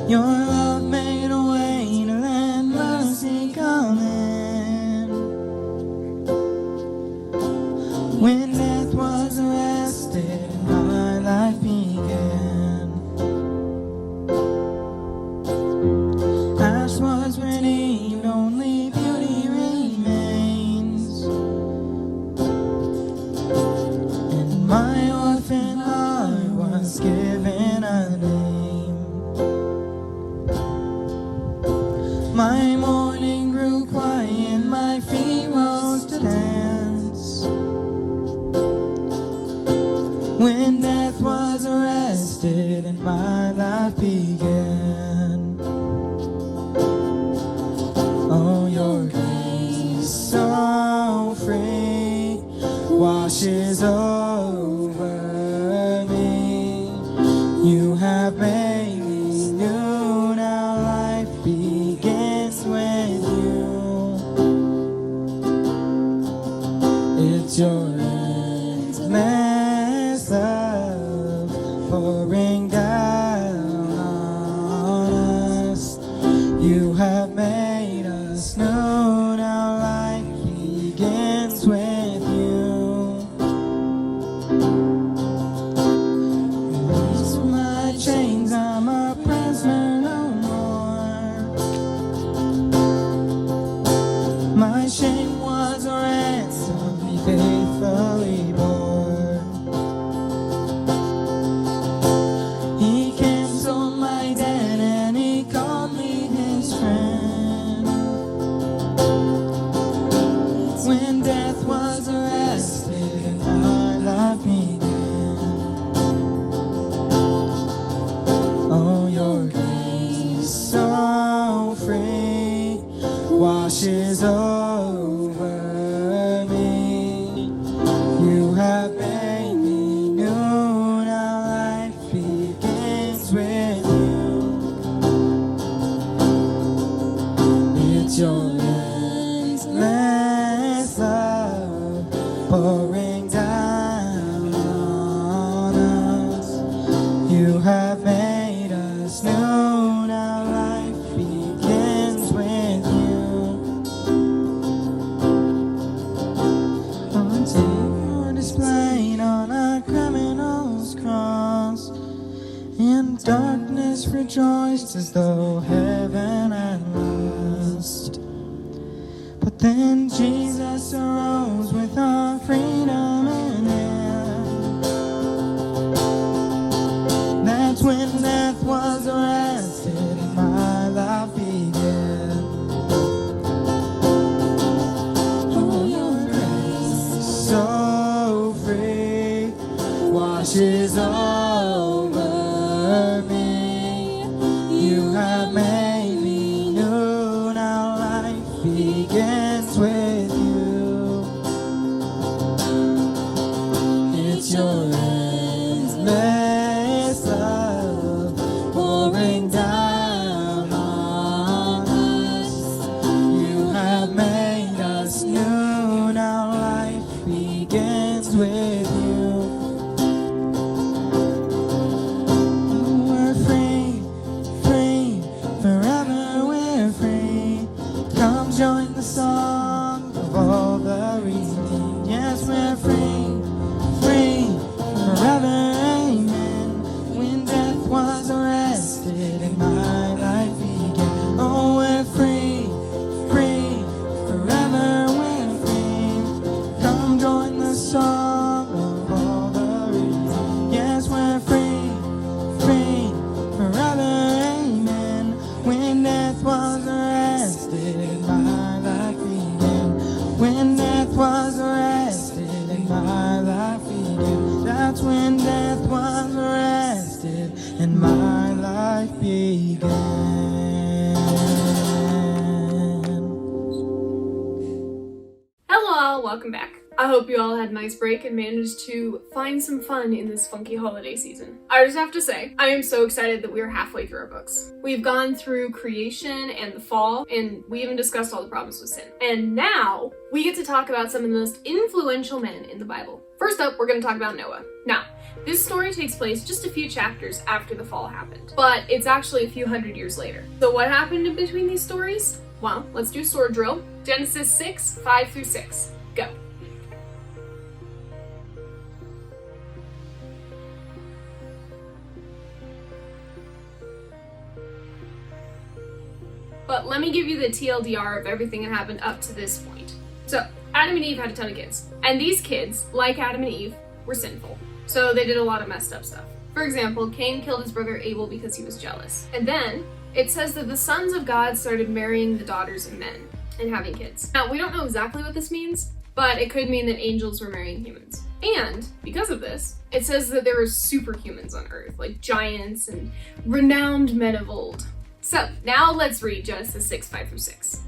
Your love made a way to let mercy come in. When death was arrested and my life began, ash was redeemed, only beauty remains. And my orphan heart was given a name. My morning grew quiet, my feet rose to dance. When death was arrested and my life began. Oh, your grace so free washes over me. You have made me new, now life begins with you. It's your endless love pouring down on us. You have made us new, now life begins with you. Release my chains, I'm a prisoner no more. My shame was a ransom he faithfully bore. He canceled my debt and he called me his friend. When death was arrested and my life began. Oh, your grace so free washes over me. You have made me new, now life begins with you. It's your endless love pouring down on us. You have made us new, now life begins with you. Until displayed on a criminal's cross, and darkness rejoiced as though heaven had lost. But then Jesus arose with our freedom in hand. That's when death was arrested and my life began. Oh, your grace so free washes over me. You have made me new, now life begins with you. It's your endless love pouring down on us. You have made us new, now life begins with you. We're free, free, forever we're free. Come join the song of all the redeemed. Yes, we're free, free, forever, amen. When death was arrested and my life began. Oh, we're free, free, forever we're free. Come join the song of all the redeemed. Yes, we're free, free, forever, amen. When death was arrested and my life began. When death was arrested and my life began. That's when death was arrested and my life life began. Hello all, welcome back. I hope you all had a nice break and managed to find some fun in this funky holiday season. I just have to say, I am so excited that we are halfway through our books. We've gone through creation and the fall, and we even discussed all the problems with sin. And now, we get to talk about some of the most influential men in the Bible. First up, we're going to talk about Noah. Now, this story takes place just a few chapters after the fall happened, but it's actually a few hundred years later. So what happened in between these stories? Well, let's do a sword drill. Genesis 6, 5 through 6. Go. But let me give you the TLDR of everything that happened up to this point. So, Adam and Eve had a ton of kids. And these kids, like Adam and Eve, were sinful. So they did a lot of messed up stuff. For example, Cain killed his brother Abel because he was jealous. And then, it says that the sons of God started marrying the daughters of men and having kids. Now, we don't know exactly what this means, but it could mean that angels were marrying humans. And, because of this, it says that there were superhumans on Earth, like giants and renowned men of old. So, now let's read Genesis 6, 5 through 6.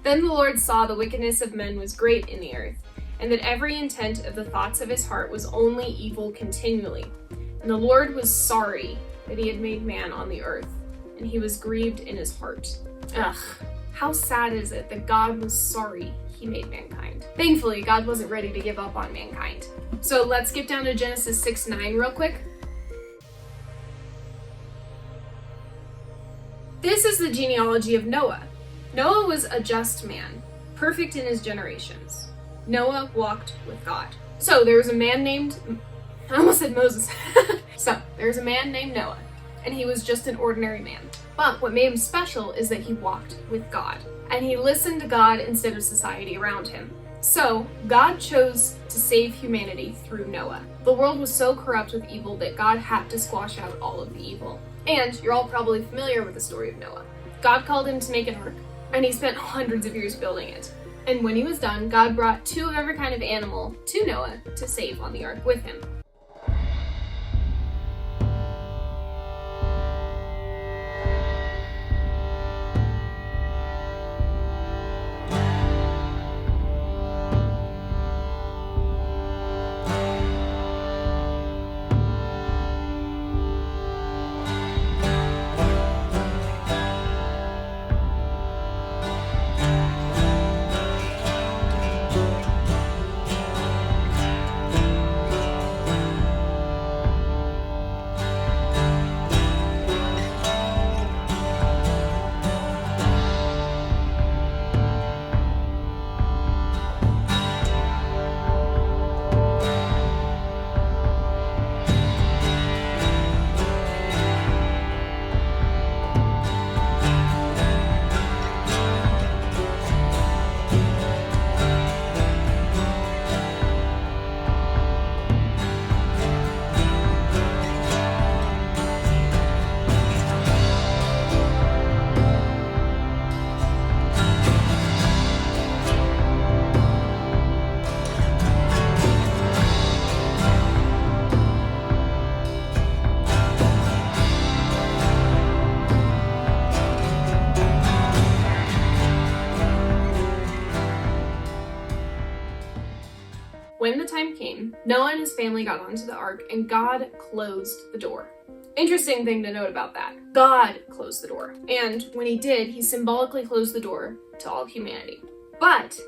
Then the Lord saw the wickedness of men was great in the earth, and that every intent of the thoughts of his heart was only evil continually. And the Lord was sorry that he had made man on the earth, and he was grieved in his heart. Ugh, how sad is it that God was sorry he made mankind. Thankfully, God wasn't ready to give up on mankind. So let's skip down to Genesis 6, 9 real quick. This is the genealogy of Noah. Noah was a just man, perfect in his generations. Noah walked with God. So there was a man named, I almost said Moses. So there's a man named Noah, and he was just an ordinary man. But what made him special is that he walked with God, and he listened to God instead of society around him. So God chose to save humanity through Noah. The world was so corrupt with evil that God had to squash out all of the evil. And you're all probably familiar with the story of Noah. God called him to make an ark, and he spent hundreds of years building it. And when he was done, God brought 2 of every kind of animal to Noah to save on the ark with him. When the time came, Noah and his family got onto the ark, and God closed the door. Interesting thing to note about that. God closed the door. And when he did, he symbolically closed the door to all of humanity. But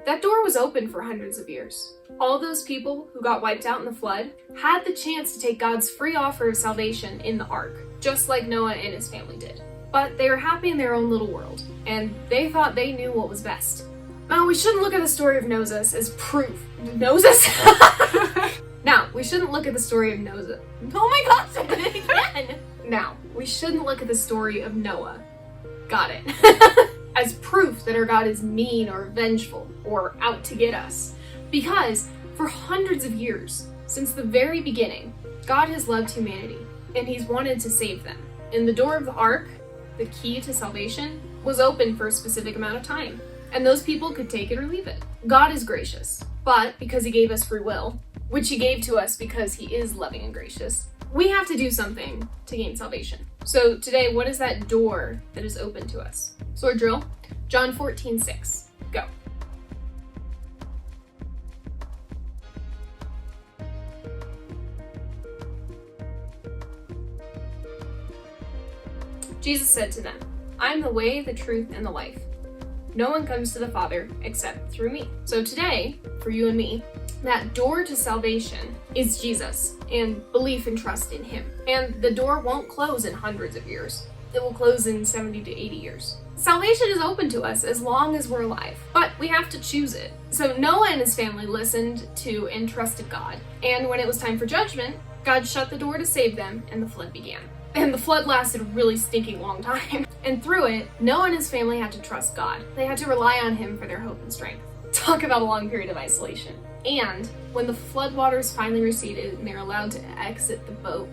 that door was open for hundreds of years. All those people who got wiped out in the flood had the chance to take God's free offer of salvation in the ark, just like Noah and his family did. But they were happy in their own little world, and they thought they knew what was best. Now, we shouldn't look at the story of Moses as proof. Moses? Now, we shouldn't look at the story of Noah. Oh my gosh, I did it again! Now, we shouldn't look at the story of Noah. Got it. As proof that our God is mean or vengeful or out to get us. Because for hundreds of years, since the very beginning, God has loved humanity and he's wanted to save them. And the door of the ark, the key to salvation, was open for a specific amount of time. And those people could take it or leave it. God is gracious, but because he gave us free will, which he gave to us because he is loving and gracious, we have to do something to gain salvation. So today, what is that door that is open to us? Sword drill, John 14:6. Go. Jesus said to them, I am the way, the truth, and the life. No one comes to the Father except through me. So today, for you and me, that door to salvation is Jesus and belief and trust in him. And the door won't close in hundreds of years. It will close in 70 to 80 years. Salvation is open to us as long as we're alive, but we have to choose it. So Noah and his family listened to and trusted God. And when it was time for judgment, God shut the door to save them and the flood began. And the flood lasted a really stinking long time. And through it, Noah and his family had to trust God. They had to rely on him for their hope and strength. Talk about a long period of isolation. And when the floodwaters finally receded and they're allowed to exit the boat,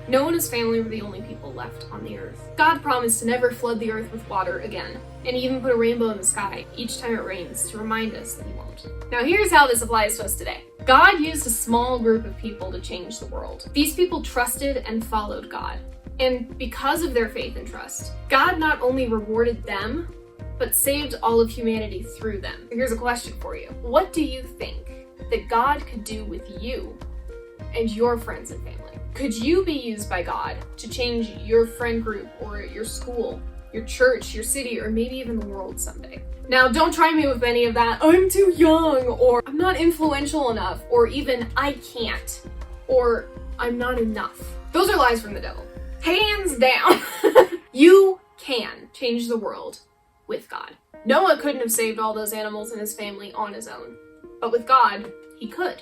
Noah and his family were the only people left on the earth. God promised to never flood the earth with water again, and he even put a rainbow in the sky each time it rains to remind us that he won't. Now here's how this applies to us today. God used a small group of people to change the world. These people trusted and followed God. And because of their faith and trust, God not only rewarded them, but saved all of humanity through them. Here's a question for you. What do you think that God could do with you and your friends and family? Could you be used by God to change your friend group or your school, your church, your city, or maybe even the world someday? Now, don't try me with any of that, I'm too young, or I'm not influential enough, or even I can't, or I'm not enough. Those are lies from the devil. Hands down. You can change the world with God. Noah couldn't have saved all those animals and his family on his own, but with God, he could.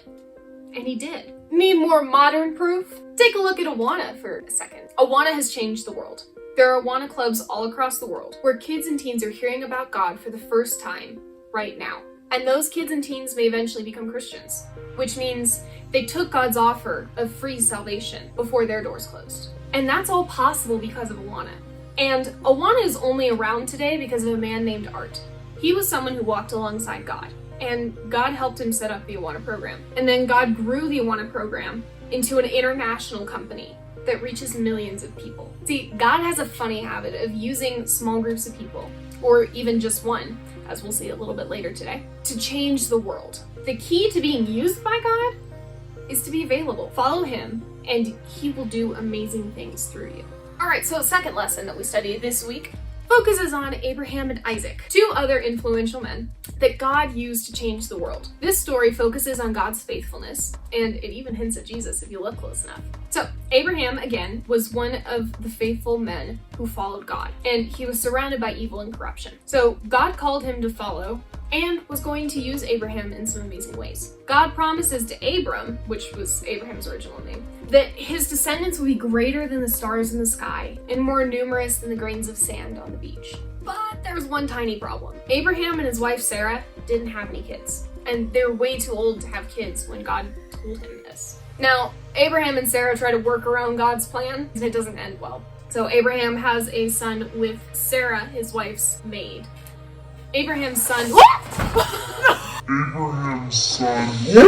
And he did. Need more modern proof? Take a look at Awana for a second. Awana has changed the world. There are Awana clubs all across the world where kids and teens are hearing about God for the first time right now. And those kids and teens may eventually become Christians, which means they took God's offer of free salvation before their doors closed. And that's all possible because of Awana. And Awana is only around today because of a man named Art. He was someone who walked alongside God, and God helped him set up the Awana program. And then God grew the Awana program into an international company that reaches millions of people. See, God has a funny habit of using small groups of people, or even just one, as we'll see a little bit later today, to change the world. The key to being used by God is to be available. Follow him, and he will do amazing things through you. All right, so the second lesson that we studied this week focuses on Abraham and Isaac, two other influential men that God used to change the world. This story focuses on God's faithfulness, and it even hints at Jesus if you look close enough. So Abraham, again, was one of the faithful men who followed God, and he was surrounded by evil and corruption. So God called him to follow and was going to use Abraham in some amazing ways. God promises to Abram, which was Abraham's original name, that his descendants will be greater than the stars in the sky and more numerous than the grains of sand on the beach. But there's one tiny problem. Abraham and his wife Sarah didn't have any kids, and they were way too old to have kids when God told him this. Now, Abraham and Sarah try to work around God's plan, and it doesn't end well. So Abraham has a son with Sarah, his wife's maid. Abraham's son. Abraham's son. Dang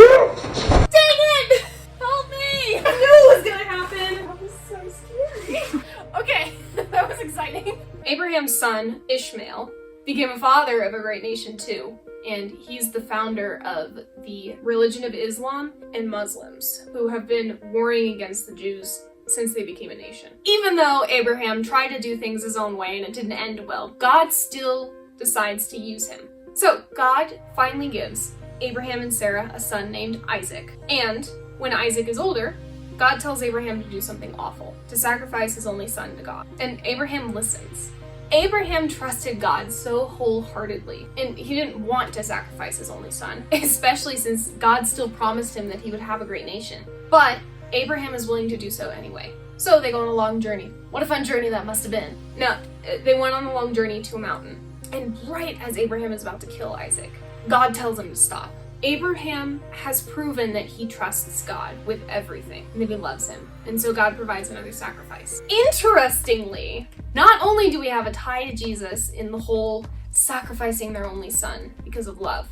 it! Help me! I knew it was gonna happen. That was so scary. Okay, that was exciting. Abraham's son, Ishmael, became a father of a great nation too. And he's the founder of the religion of Islam and Muslims, who have been warring against the Jews since they became a nation. Even though Abraham tried to do things his own way and it didn't end well, God still decides to use him. So God finally gives Abraham and Sarah a son named Isaac. And when Isaac is older, God tells Abraham to do something awful, to sacrifice his only son to God. And Abraham listens. Abraham trusted God so wholeheartedly, and he didn't want to sacrifice his only son, especially since God still promised him that he would have a great nation. But Abraham is willing to do so anyway. So they go on a long journey. What a fun journey that must have been. Now, they went on a long journey to a mountain. And right as Abraham is about to kill Isaac, God tells him to stop. Abraham has proven that he trusts God with everything and that he loves him. And so God provides another sacrifice. Interestingly, not only do we have a tie to Jesus in the whole sacrificing their only son because of love,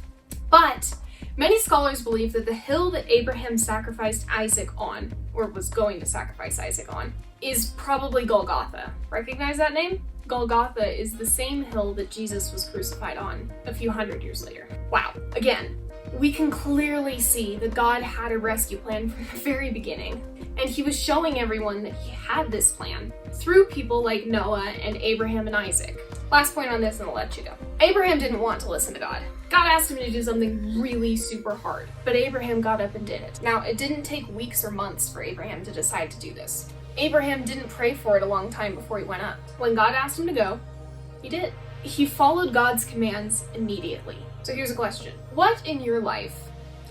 but Many scholars believe that the hill that Abraham sacrificed Isaac on, or was going to sacrifice Isaac on, is probably Golgotha. Recognize that name? Golgotha is the same hill that Jesus was crucified on a few hundred years later. Wow. Again, we can clearly see that God had a rescue plan from the very beginning, and he was showing everyone that he had this plan through people like Noah and Abraham and Isaac. Last point on this and I'll let you go. Abraham didn't want to listen to God. God asked him to do something really super hard, but Abraham got up and did it. Now, it didn't take weeks or months for Abraham to decide to do this. Abraham didn't pray for it a long time before he went up. When God asked him to go, he did. He followed God's commands immediately. So here's a question. What in your life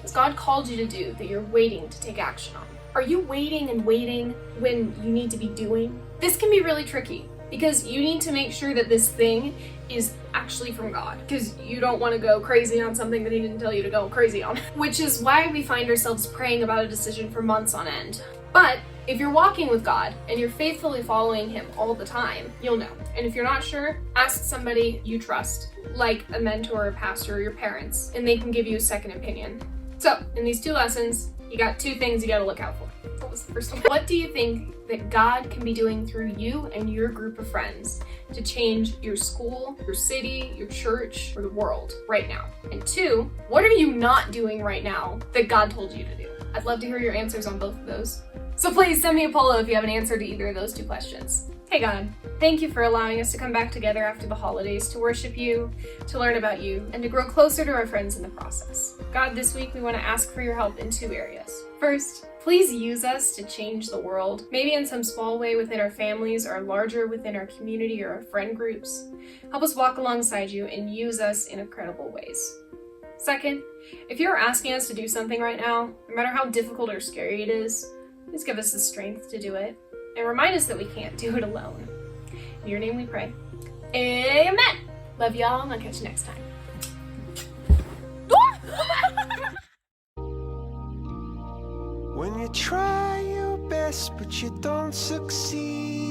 has God called you to do that you're waiting to take action on? Are you waiting and waiting when you need to be doing? This can be really tricky because you need to make sure that this thing is actually from God, because you don't want to go crazy on something that he didn't tell you to go crazy on. Which is why we find ourselves praying about a decision for months on end. But if you're walking with God and you're faithfully following him all the time, you'll know. And if you're not sure, ask somebody you trust, like a mentor, a pastor, or your parents, and they can give you a second opinion. So, in these 2 lessons, you got 2 things you gotta look out for. What was the first one? What do you think that God can be doing through you and your group of friends to change your school, your city, your church, or the world right now? And 2, what are you not doing right now that God told you to do? I'd love to hear your answers on both of those. So please send me a polo if you have an answer to either of those 2 questions. Hey God, thank you for allowing us to come back together after the holidays to worship you, to learn about you, and to grow closer to our friends in the process. God, this week we want to ask for your help in 2 areas. First, please use us to change the world, maybe in some small way within our families or larger within our community or our friend groups. Help us walk alongside you and use us in incredible ways. Second, if you're asking us to do something right now, no matter how difficult or scary it is, please give us the strength to do it and remind us that we can't do it alone. In your name we pray. Amen. Love y'all, and I'll catch you next time. When you try your best but you don't succeed,